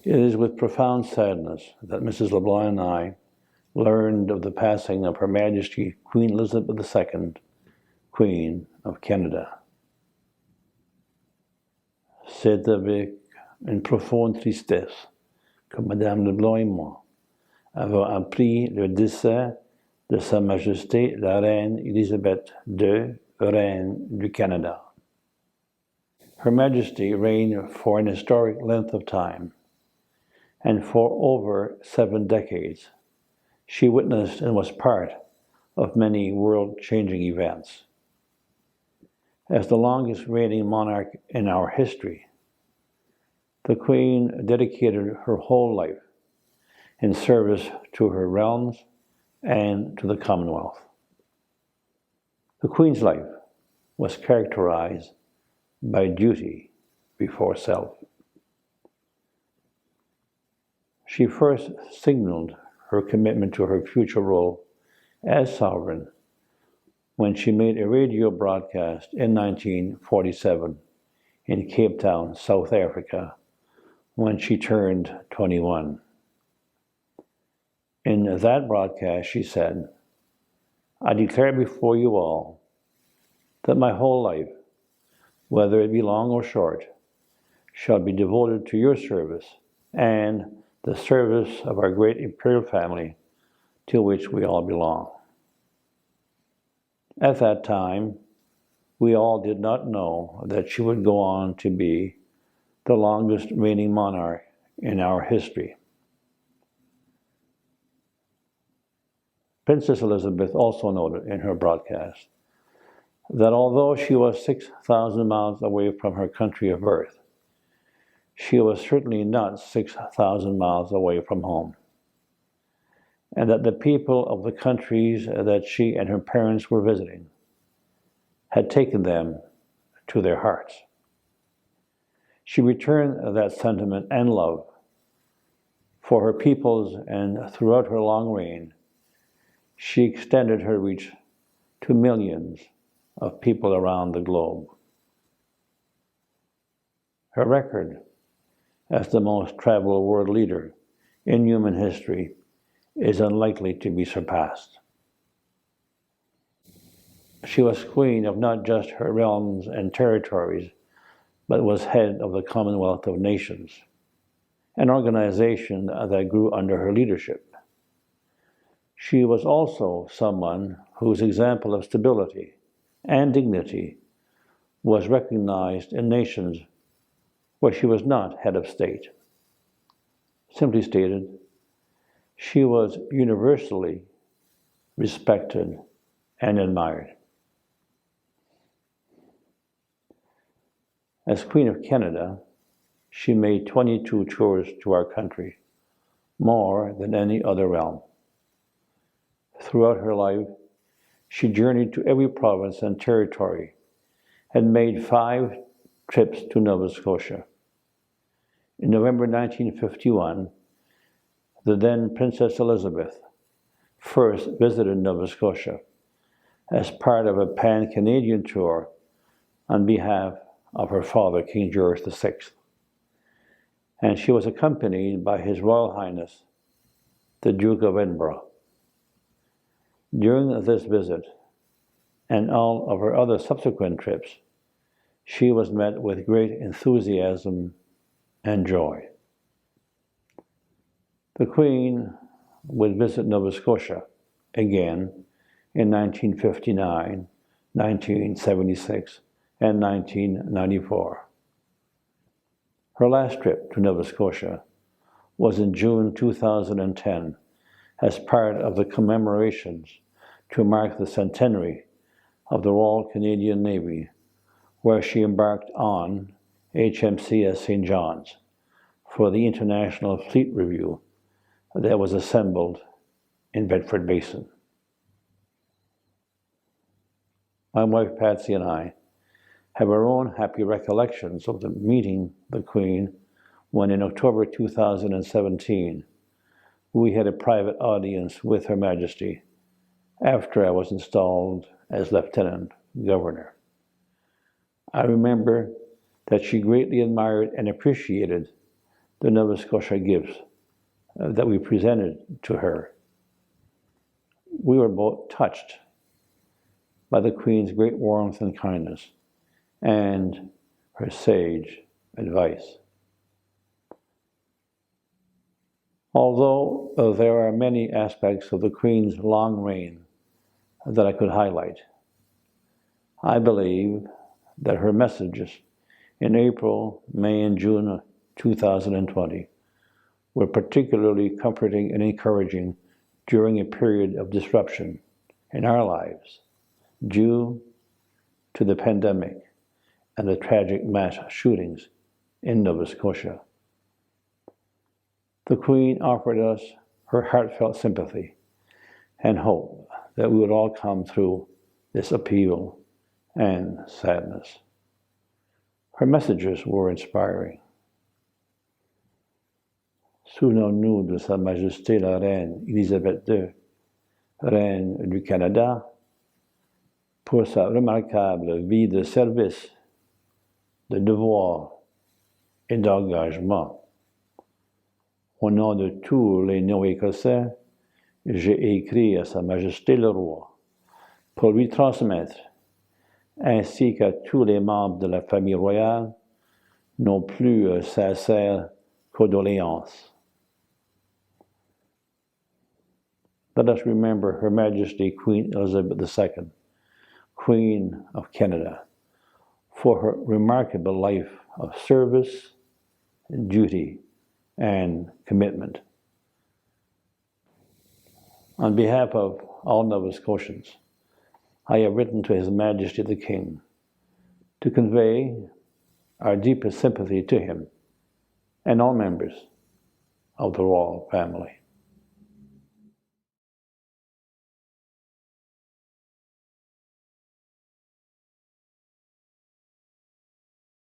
It is with profound sadness that Mrs. LeBlanc and I learned of the passing of Her Majesty Queen Elizabeth II, Queen of Canada. C'est avec une profonde tristesse que Madame LeBlanc et moi avons appris le décès de Sa Majesté la Reine Elisabeth II, Reine du Canada. Her Majesty reigned for an historic length of time, and for over 7 decades, she witnessed and was part of many world-changing events. As the longest reigning monarch in our history, the Queen dedicated her whole life in service to her realms and to the Commonwealth. The Queen's life was characterized by duty before self. She first signaled her commitment to her future role as sovereign when she made a radio broadcast in 1947 in Cape Town, South Africa, when she turned 21. In that broadcast, she said, "I declare before you all that my whole life, whether it be long or short, shall be devoted to your service and the service of our great imperial family to which we all belong." At that time, we all did not know that she would go on to be the longest reigning monarch in our history. Princess Elizabeth also noted in her broadcast that although she was 6,000 miles away from her country of birth, she was certainly not 6,000 miles away from home, and that the people of the countries that she and her parents were visiting had taken them to their hearts. She returned that sentiment and love for her peoples, and throughout her long reign, she extended her reach to millions of people around the globe. Her record as the most traveled world leader in human history is unlikely to be surpassed. She was queen of not just her realms and territories, but was head of the Commonwealth of Nations, an organization that grew under her leadership. She was also someone whose example of stability and dignity was recognized in nations where she was not head of state. Simply stated, she was universally respected and admired. As Queen of Canada, she made 22 tours to our country, more than any other realm. Throughout her life, she journeyed to every province and territory and made 5 trips to Nova Scotia. In November 1951, the then Princess Elizabeth first visited Nova Scotia as part of a pan-Canadian tour on behalf of her father, King George VI, and she was accompanied by His Royal Highness, the Duke of Edinburgh. During this visit, and all of her other subsequent trips, she was met with great enthusiasm and joy. The Queen would visit Nova Scotia again in 1959, 1976, and 1994. Her last trip to Nova Scotia was in June 2010 as part of the commemorations to mark the centenary of the Royal Canadian Navy, where she embarked on HMCS St. John's for the International Fleet Review that was assembled in Bedford Basin. My wife Patsy and I have our own happy recollections of meeting the Queen when in October 2017 we had a private audience with Her Majesty after I was installed as Lieutenant Governor. I remember that she greatly admired and appreciated the Nova Scotia gifts that we presented to her. We were both touched by the Queen's great warmth and kindness and her sage advice. Although there are many aspects of the Queen's long reign that I could highlight, I believe that her messages in April, May, and June of 2020 were particularly comforting and encouraging during a period of disruption in our lives due to the pandemic and the tragic mass shootings in Nova Scotia. The Queen offered us her heartfelt sympathy and hope that we would all come through this upheaval and sadness. Her messages were inspiring. Souvenons-nous de Sa Majesté la Reine Élisabeth II, Reine du Canada, pour sa remarquable vie de service, de devoir et d'engagement. Au nom de tous les néo-écossais, j'ai écrit à Sa Majesté le Roi pour lui transmettre, ainsi qu'à tous les membres de la famille royale, nos plus sincères condoléances. Let us remember Her Majesty Queen Elizabeth II, Queen of Canada, for her remarkable life of service, duty, and commitment. On behalf of all Nova Scotians, I have written to His Majesty the King to convey our deepest sympathy to him and all members of the royal family.